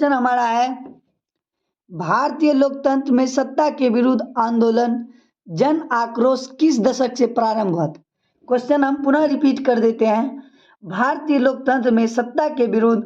Question हमारा है, भारतीय लोकतंत्र में सत्ता के विरुद्ध आंदोलन जन आक्रोश किस दशक से प्रारंभ हुआ था। क्वेश्चन हम पुनः रिपीट कर देते हैं, भारतीय लोकतंत्र में सत्ता के विरुद्ध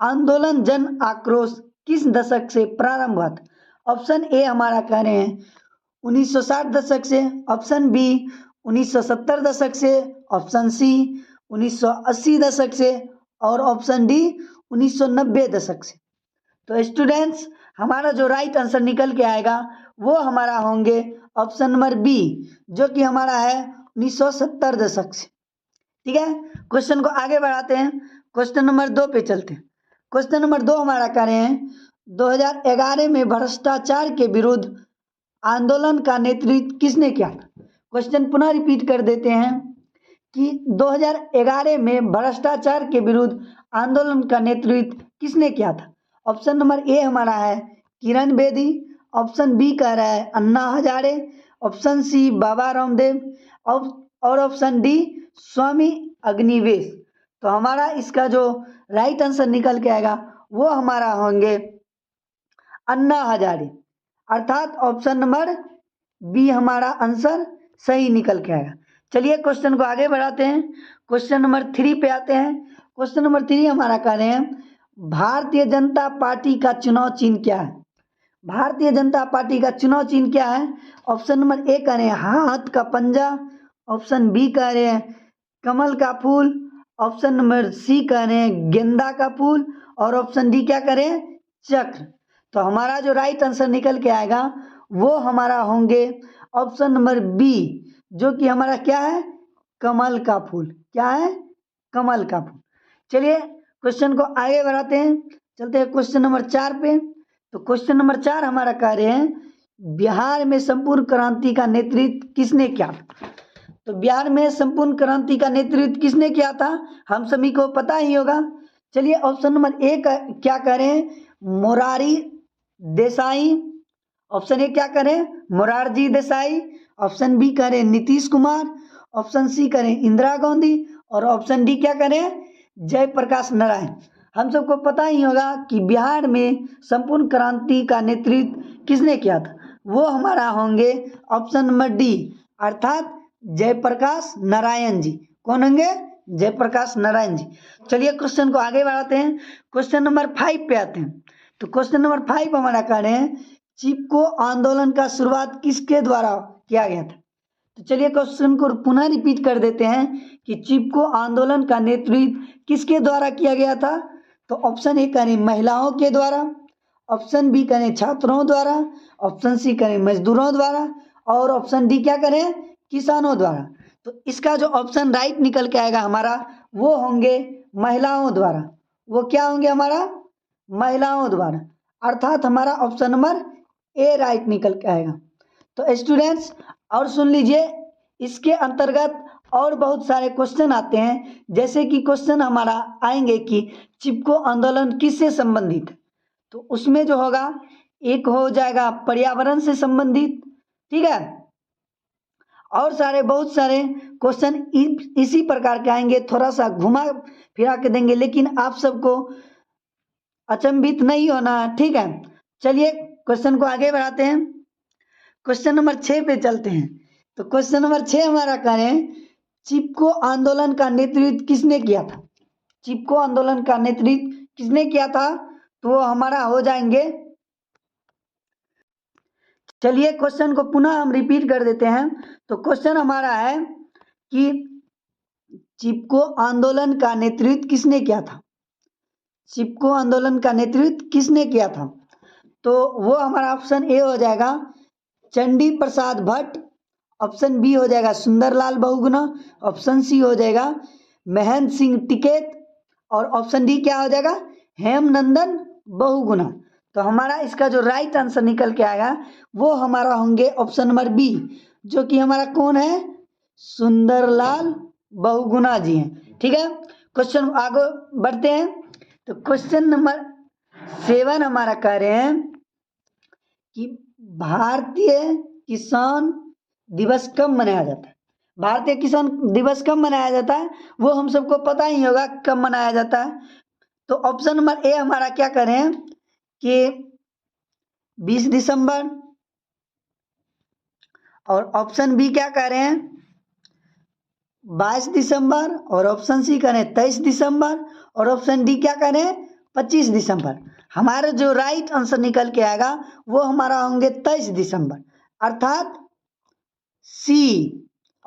आंदोलन जन आक्रोश किस दशक से प्रारंभ हुआ था। ऑप्शन ए हमारा कह रहे हैं 1960 दशक से, ऑप्शन बी 1970 दशक से, ऑप्शन सी 1980 दशक से और ऑप्शन डी 1990 दशक से। तो स्टूडेंट्स हमारा जो राइट आंसर निकल के आएगा वो हमारा होंगे ऑप्शन नंबर बी, जो कि हमारा है 1970 दशक से। ठीक है, क्वेश्चन को आगे बढ़ाते हैं, क्वेश्चन नंबर 2 पे चलते हैं। क्वेश्चन नंबर 2 हमारा कह रहे हैं 2011 में भ्रष्टाचार के विरुद्ध आंदोलन का नेतृत्व किसने किया था। क्वेश्चन पुनः रिपीट कर देते हैं कि 2011 में भ्रष्टाचार के विरुद्ध आंदोलन का नेतृत्व किसने किया था। ऑप्शन नंबर ए हमारा है किरण बेदी, ऑप्शन बी कह रहा है अन्ना हजारे, ऑप्शन सी बाबा रामदेव और ऑप्शन डी स्वामी अग्निवेश। तो हमारा इसका जो राइट आंसर निकल के आएगा वो हमारा होंगे अन्ना हजारे, अर्थात ऑप्शन नंबर बी हमारा आंसर सही निकल के आएगा। चलिए क्वेश्चन को आगे बढ़ाते हैं, क्वेश्चन नंबर 3 पे आते हैं। क्वेश्चन नंबर 3 हमारा कह रहे हैं भारतीय जनता पार्टी का चुनाव चिन्ह क्या है। भारतीय जनता पार्टी का चुनाव चिन्ह क्या है। ऑप्शन नंबर ए कह रहे हैं हाथ का पंजा, ऑप्शन बी कह रहे हैं कमल का फूल, ऑप्शन नंबर सी कह रहे हैं गेंदा का फूल और ऑप्शन डी क्या करें चक्र। तो हमारा जो राइट आंसर निकल के आएगा वो हमारा होंगे ऑप्शन नंबर बी, जो कि हमारा क्या है कमल का फूल। क्या है कमल का फूल। चलिए क्वेश्चन को आगे बढ़ाते हैं, चलते हैं क्वेश्चन नंबर 4 पे। तो क्वेश्चन नंबर 4 हमारा कह रहे हैं बिहार में संपूर्ण क्रांति का नेतृत्व किसने किया। तो बिहार में संपूर्ण क्रांति का नेतृत्व किसने किया था हम सभी को पता ही होगा। चलिए ऑप्शन नंबर ए क्या कह रहे हैं मोरारी देसाई, ऑप्शन ए क्या करें मोरारजी देसाई, ऑप्शन बी करें नीतीश कुमार, ऑप्शन सी करें इंदिरा गांधी और ऑप्शन डी क्या करें जयप्रकाश नारायण। हम सबको पता ही होगा कि बिहार में संपूर्ण क्रांति का नेतृत्व किसने किया था, वो हमारा होंगे ऑप्शन नंबर डी, अर्थात जयप्रकाश नारायण जी। कौन होंगे जयप्रकाश नारायण जी। चलिए क्वेश्चन को आगे बढ़ाते हैं, क्वेश्चन नंबर 5 पे आते हैं। तो क्वेश्चन नंबर 5 हमारा कह रहे हैं चिपको आंदोलन का शुरुआत किसके द्वारा किया गया था। तो चलिए क्वेश्चन को पुनः रिपीट कर देते हैं कि चिपको आंदोलन का नेतृत्व किसके द्वारा किया गया था। तो ऑप्शन ए करें महिलाओं के द्वारा, ऑप्शन बी करें छात्रों द्वारा, ऑप्शन सी करें मजदूरों द्वारा और ऑप्शन डी क्या करें किसानों द्वारा। तो इसका जो ऑप्शन राइट निकल के आएगा हमारा वो होंगे महिलाओं द्वारा। वो क्या होंगे हमारा महिलाओं द्वारा, अर्थात हमारा ऑप्शन नंबर ए राइट निकल के आएगा। तो स्टूडेंट्स और सुन लीजिए, इसके अंतर्गत और बहुत सारे क्वेश्चन आते हैं, जैसे कि क्वेश्चन हमारा आएंगे कि चिपको आंदोलन किससे संबंधित है। तो उसमें जो होगा एक हो जाएगा पर्यावरण से संबंधित, ठीक है, और सारे बहुत सारे क्वेश्चन इसी प्रकार के आएंगे। थोड़ा सा घुमा फिरा के देंगे, लेकिन आप सबको अचंभित नहीं होना है, ठीक है। चलिए क्वेश्चन को आगे बढ़ाते हैं, क्वेश्चन नंबर 6 पे चलते हैं। तो क्वेश्चन नंबर 6 हमारा कह रहे हैं चिपको आंदोलन का नेतृत्व किसने किया था। चिपको आंदोलन का नेतृत्व किसने किया था, तो वो हमारा हो जाएंगे। चलिए क्वेश्चन को पुनः हम रिपीट कर देते हैं। तो क्वेश्चन हमारा है कि चिपको आंदोलन का नेतृत्व किसने किया था। चिपको आंदोलन का नेतृत्व किसने किया था, तो वो हमारा ऑप्शन ए हो जाएगा चंडी प्रसाद भट्ट, ऑप्शन बी हो जाएगा सुंदरलाल बहुगुणा, ऑप्शन सी हो जाएगा महेंद्र सिंह टिकैत और ऑप्शन डी क्या हो जाएगा हेमनंदन बहुगुणा। तो हमारा इसका जो राइट आंसर निकल के आएगा वो हमारा होंगे ऑप्शन नंबर बी, जो कि हमारा कौन है सुंदरलाल बहुगुणा जी हैं, ठीक है। क्वेश्चन आगे बढ़ते हैं। तो क्वेश्चन नंबर 7 हमारा कह रहे हैं कि भारतीय किसान दिवस कब मनाया जाता है। भारतीय किसान दिवस कब मनाया जाता है वो हम सबको पता ही होगा कब मनाया जाता है। तो ऑप्शन नंबर ए हमारा क्या करें कि 20 दिसंबर, और ऑप्शन बी क्या कह रहे हैं 22 दिसंबर, और ऑप्शन सी करें 23 दिसंबर, और ऑप्शन डी क्या करें 25 दिसंबर। हमारा जो राइट आंसर निकल के आएगा वो हमारा होंगे 23 दिसंबर, अर्थात सी,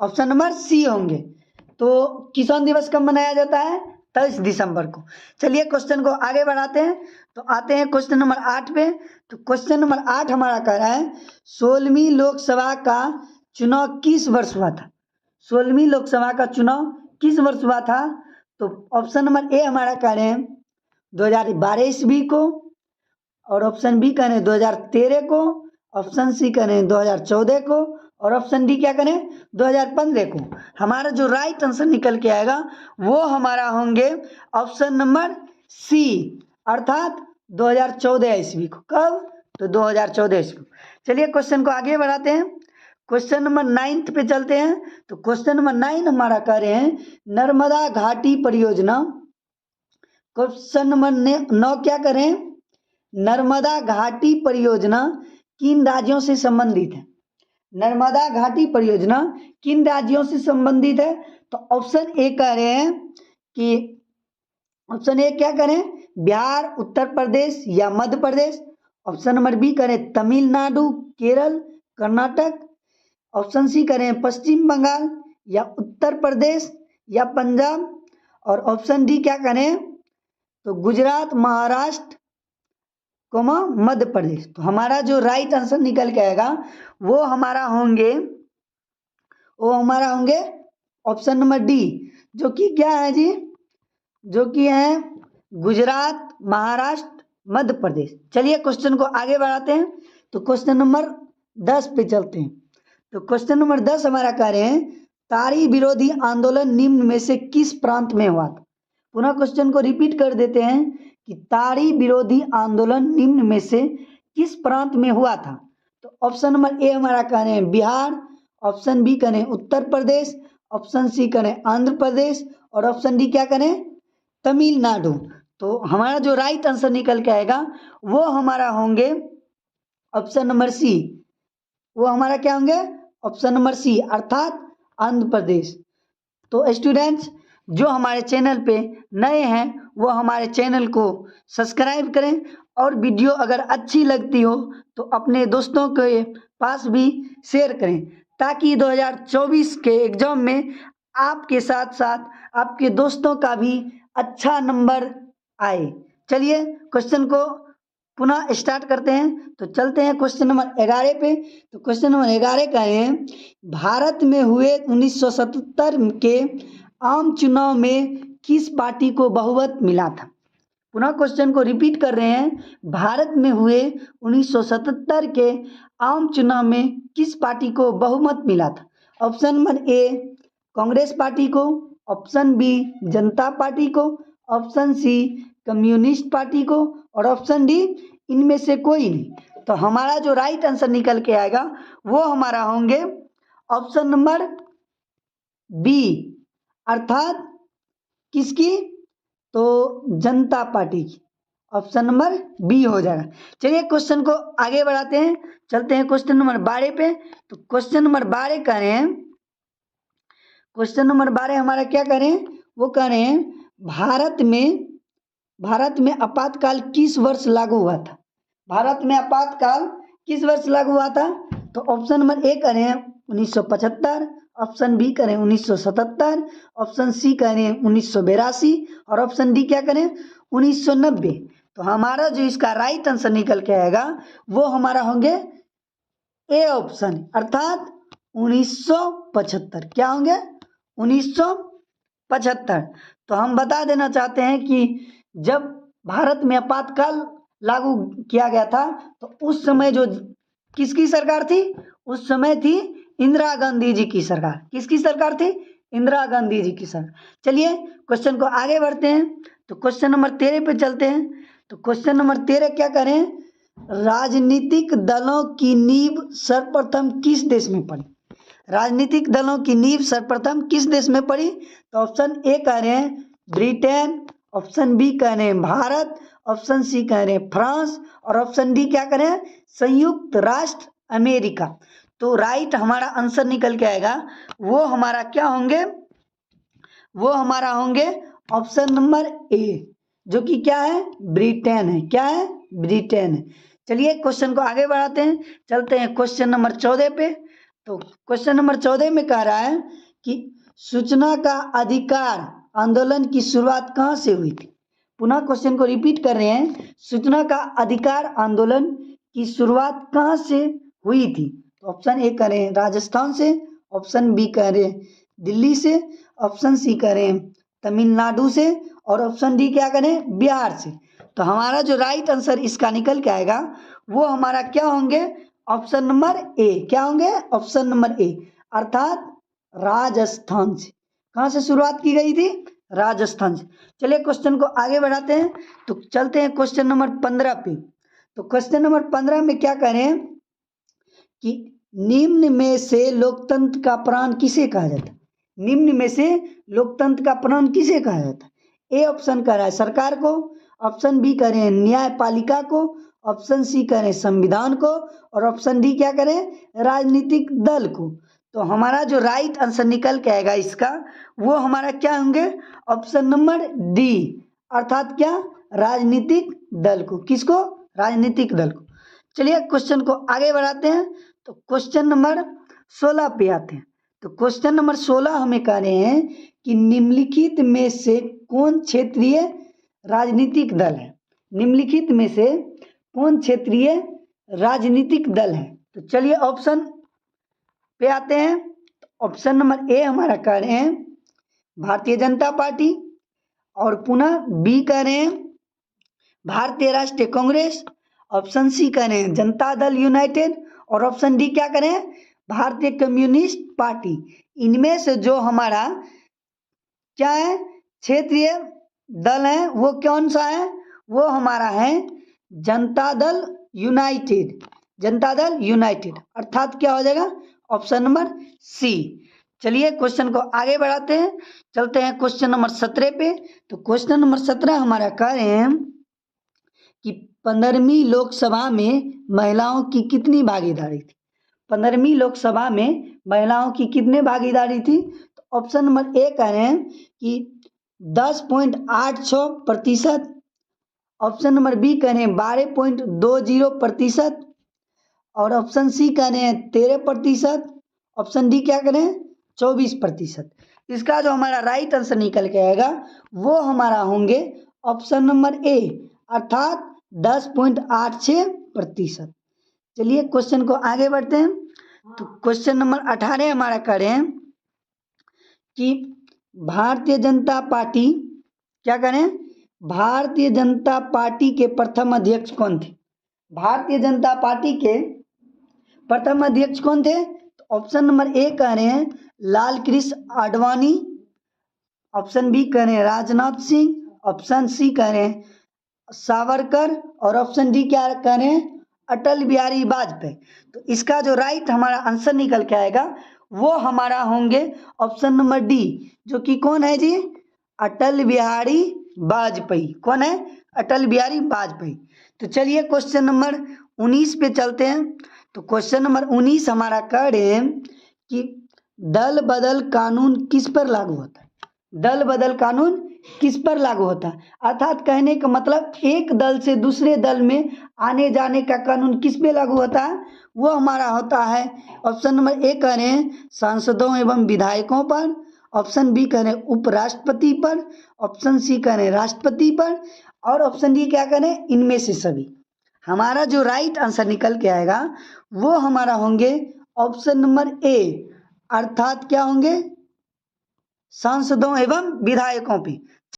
ऑप्शन नंबर सी होंगे। तो किसान दिवस कब मनाया जाता है 23 दिसंबर को। चलिए क्वेश्चन को आगे बढ़ाते हैं, तो आते हैं क्वेश्चन नंबर 8 पे। तो क्वेश्चन नंबर 8 हमारा कह रहा है 16वीं लोकसभा का चुनाव किस वर्ष हुआ था। 16वीं लोकसभा का चुनाव किस वर्ष हुआ था। तो ऑप्शन नंबर ए हमारा कह रहे हैं 2012 ईस्वी को, और ऑप्शन बी कह रहे हैं 2013 को, ऑप्शन सी कह रहे हैं 2014 को, और ऑप्शन डी क्या करें 2015 को। हमारा जो राइट आंसर निकल के आएगा वो हमारा होंगे ऑप्शन नंबर सी, अर्थात 2014 ईस्वी को। कब, तो 2014 ईस्वी। चलिए क्वेश्चन को आगे बढ़ाते हैं, क्वेश्चन नंबर 9 पे चलते हैं। तो क्वेश्चन नंबर 9 हमारा कह रहे हैं नर्मदा घाटी परियोजना। क्वेश्चन नंबर 9 क्या करें नर्मदा घाटी परियोजना किन राज्यों से संबंधित है। नर्मदा घाटी परियोजना किन राज्यों से संबंधित है। तो ऑप्शन ए कह रहे हैं कि ऑप्शन ए क्या करें बिहार, उत्तर प्रदेश या Madhya Pradesh. Option number B करें तमिलनाडु, केरल, कर्नाटक। ऑप्शन सी करें पश्चिम बंगाल या उत्तर प्रदेश या पंजाब, और ऑप्शन डी क्या करें तो गुजरात, महाराष्ट्र, मध्य प्रदेश। तो हमारा जो राइट आंसर निकल के आएगा वो हमारा होंगे ऑप्शन नंबर डी, जो कि क्या है जी, जो कि है गुजरात, महाराष्ट्र, मध्य प्रदेश। चलिए क्वेश्चन को आगे बढ़ाते हैं। तो क्वेश्चन नंबर 10 पे चलते हैं। तो क्वेश्चन नंबर 10 हमारा कह रहे हैं ताड़ी विरोधी आंदोलन निम्न में से किस प्रांत में हुआ था। पुनः क्वेश्चन को रिपीट कर देते हैं कि ताड़ी विरोधी आंदोलन निम्न में से किस प्रांत में हुआ था। तो ऑप्शन नंबर ए हमारा कह रहे हैं बिहार, ऑप्शन बी करें उत्तर प्रदेश, ऑप्शन सी करें आंध्र प्रदेश, और ऑप्शन डी क्या करें तमिलनाडु। तो हमारा जो राइट आंसर निकल के आएगा वो हमारा होंगे ऑप्शन नंबर सी, वो हमारा क्या होंगे ऑप्शन नंबर सी, अर्थात आंध्र प्रदेश। तो स्टूडेंट्स जो हमारे चैनल पे नए हैं वो हमारे चैनल को सब्सक्राइब करें, और वीडियो अगर अच्छी लगती हो तो अपने दोस्तों के पास भी शेयर करें, ताकि 2024 के एग्ज़ाम में आपके साथ साथ आपके दोस्तों का भी अच्छा नंबर आए। चलिए क्वेश्चन को पुनः स्टार्ट करते हैं। तो चलते हैं क्वेश्चन नंबर 11 पे। तो क्वेश्चन नंबर 11 का है भारत में हुए 1977 के आम चुनाव में किस पार्टी को बहुमत मिला था। पुनः क्वेश्चन को रिपीट कर रहे हैं, भारत में हुए 1977 के आम चुनाव में किस पार्टी को बहुमत मिला था। Option number A Congress party को, ऑप्शन बी जनता पार्टी को, ऑप्शन सी कम्युनिस्ट पार्टी को, और ऑप्शन डी इनमें से कोई नहीं। तो हमारा जो राइट आंसर निकल के आएगा वो हमारा होंगे ऑप्शन नंबर बी, अर्थात किसकी, तो जनता पार्टी की। ऑप्शन नंबर बी हो जाएगा। चलिए क्वेश्चन को आगे बढ़ाते हैं, चलते हैं क्वेश्चन नंबर 12 पे। तो क्वेश्चन नंबर 12 कह रहे हैं, क्वेश्चन नंबर 12 हमारा क्या करें वो कह रहे हैं भारत में आपातकाल किस वर्ष लागू हुआ था। भारत में आपातकाल किस वर्ष लागू हुआ था। तो ऑप्शन नंबर ए करें 1975, ऑप्शन बी करें 1977, ऑप्शन सी करें 1982, और ऑप्शन डी क्या करें 1990। तो हमारा जो इसका राइट आंसर निकल के आएगा वो हमारा होंगे ए ऑप्शन, अर्थात 1975। क्या होंगे 1975। तो हम बता देना चाहते हैं कि जब भारत में आपातकाल लागू किया गया था तो उस समय जो किसकी सरकार थी, उस समय थी इंदिरा गांधी जी की सरकार। किसकी सरकार थी, इंदिरा गांधी जी की सरकार। चलिए क्वेश्चन को आगे बढ़ते हैं। तो क्वेश्चन नंबर 13 पे चलते हैं। तो क्वेश्चन नंबर 13 क्या करें, राजनीतिक दलों की नींव सर्वप्रथम किस देश में पड़ी। राजनीतिक दलों की नींव सर्वप्रथम किस देश में पड़ी। तो ऑप्शन ए कह रहे हैं ब्रिटेन, ऑप्शन बी कह रहे हैं भारत, ऑप्शन सी कह रहे हैं फ्रांस और ऑप्शन डी क्या कह रहे हैं संयुक्त राष्ट्र अमेरिका। तो राइट हमारा आंसर निकल के आएगा वो हमारा क्या होंगे, वो हमारा होंगे ऑप्शन नंबर ए, जो कि क्या है ब्रिटेन है। क्या है ब्रिटेन है। चलिए क्वेश्चन को आगे बढ़ाते हैं, चलते हैं क्वेश्चन नंबर 14 पे। तो क्वेश्चन नंबर 14 में कह रहा है कि सूचना का अधिकार आंदोलन की शुरुआत कहाँ से हुई थी। पुनः क्वेश्चन को रिपीट कर रहे हैं, सूचना का अधिकार आंदोलन की शुरुआत कहाँ से हुई थी। तो ऑप्शन ए कह रहे हैं राजस्थान से, ऑप्शन बी कह रहे हैं दिल्ली से, ऑप्शन सी कह रहे हैं तमिलनाडु से और ऑप्शन डी क्या करें बिहार से। तो हमारा जो राइट आंसर इसका निकल के आएगा वो हमारा क्या होंगे ऑप्शन नंबर ए। क्या होंगे ऑप्शन नंबर ए, अर्थात राजस्थान से। कहाँ से शुरुआत की गई थी राजस्थान से। चलिए क्वेश्चन को आगे बढ़ाते हैं, तो चलते हैं क्वेश्चन नंबर 15 पे। तो क्वेश्चन नंबर 15 में क्या कह रहे हैं कि निम्न में से लोकतंत्र का प्राण किसे कहा जाता है। निम्न में से लोकतंत्र का प्राण किसे कहा जाता है। ए ऑप्शन कह रहा है सरकार को, ऑप्शन बी कह रहे हैं न्यायपालिका को, ऑप्शन सी कह रहे हैं संविधान को और ऑप्शन डी क्या करें राजनीतिक दल को। तो हमारा जो राइट आंसर निकल के आएगा इसका वो हमारा क्या होंगे ऑप्शन नंबर डी, अर्थात क्या राजनीतिक दल को। किसको राजनीतिक दल को। चलिए क्वेश्चन को आगे बढ़ाते हैं, तो क्वेश्चन नंबर 16 पे आते हैं। तो क्वेश्चन नंबर 16 हमें कह रहे हैं कि निम्नलिखित में से कौन क्षेत्रीय राजनीतिक दल है। निम्नलिखित में से कौन क्षेत्रीय राजनीतिक दल है। तो चलिए ऑप्शन पे आते हैं। ऑप्शन नंबर ए हमारा कह रहे हैं भारतीय जनता पार्टी और पुनः बी कह रहे हैं भारतीय राष्ट्रीय कांग्रेस, ऑप्शन सी कह रहे हैं जनता दल यूनाइटेड और ऑप्शन डी क्या करें भारतीय कम्युनिस्ट पार्टी। इनमें से जो हमारा क्या है क्षेत्रीय दल है वो कौन सा है, वो हमारा है जनता दल यूनाइटेड। जनता दल यूनाइटेड अर्थात क्या हो जाएगा ऑप्शन नंबर सी। चलिए क्वेश्चन को आगे बढ़ाते हैं, चलते हैं क्वेश्चन नंबर 17 पे। तो क्वेश्चन नंबर 17 हमारा कह रहे हैं कि 15वीं लोकसभा में महिलाओं की कितनी भागीदारी थी। 15वीं लोकसभा में महिलाओं की कितनी भागीदारी थी। तो ऑप्शन नंबर ए कह रहे हैं कि 10.86%, ऑप्शन नंबर बी कह रहे हैं 12.20%, और ऑप्शन सी कह रहे हैं 13%, ऑप्शन डी क्या करें 24%। इसका जो हमारा राइट आंसर निकल के आएगा वो हमारा होंगे ऑप्शन नंबर ए, अर्थात 10.86%। चलिए क्वेश्चन को आगे बढ़ते हैं। तो क्वेश्चन नंबर 18 हमारा करें कि भारतीय जनता पार्टी क्या करें भारतीय जनता पार्टी के प्रथम अध्यक्ष कौन थे। भारतीय जनता पार्टी के प्रथम अध्यक्ष कौन थे। तो ऑप्शन नंबर ए कह रहे हैं लाल कृष्ण आडवाणी, ऑप्शन बी कह रहे हैं राजनाथ सिंह, ऑप्शन सी कह रहे हैं सावरकर और ऑप्शन डी क्या कह रहे हैं अटल बिहारी वाजपेयी। तो इसका जो राइट हमारा आंसर निकल के आएगा वो हमारा होंगे ऑप्शन नंबर डी, जो कि कौन है जी अटल बिहारी वाजपेयी। कौन है अटल बिहारी वाजपेयी। तो चलिए क्वेश्चन नंबर 19 पे चलते हैं। तो क्वेश्चन नंबर 19 हमारा कह रहे हैं कि दल बदल कानून किस पर लागू होता है। दल बदल कानून किस पर लागू होता है, अर्थात कहने का मतलब एक दल से दूसरे दल में आने जाने का कानून किस पे लागू होता है, वो हमारा होता है ऑप्शन नंबर ए कह रहे हैं सांसदों एवं विधायकों पर, ऑप्शन बी कह रहे हैं उपराष्ट्रपति पर, ऑप्शन सी कह रहे हैं राष्ट्रपति पर और ऑप्शन डी क्या कह रहे हैं इनमें से सभी। हमारा जो राइट आंसर निकल के आएगा वो हमारा होंगे ऑप्शन नंबर ए, अर्थात क्या होंगे सांसदों एवं विधायकों पे।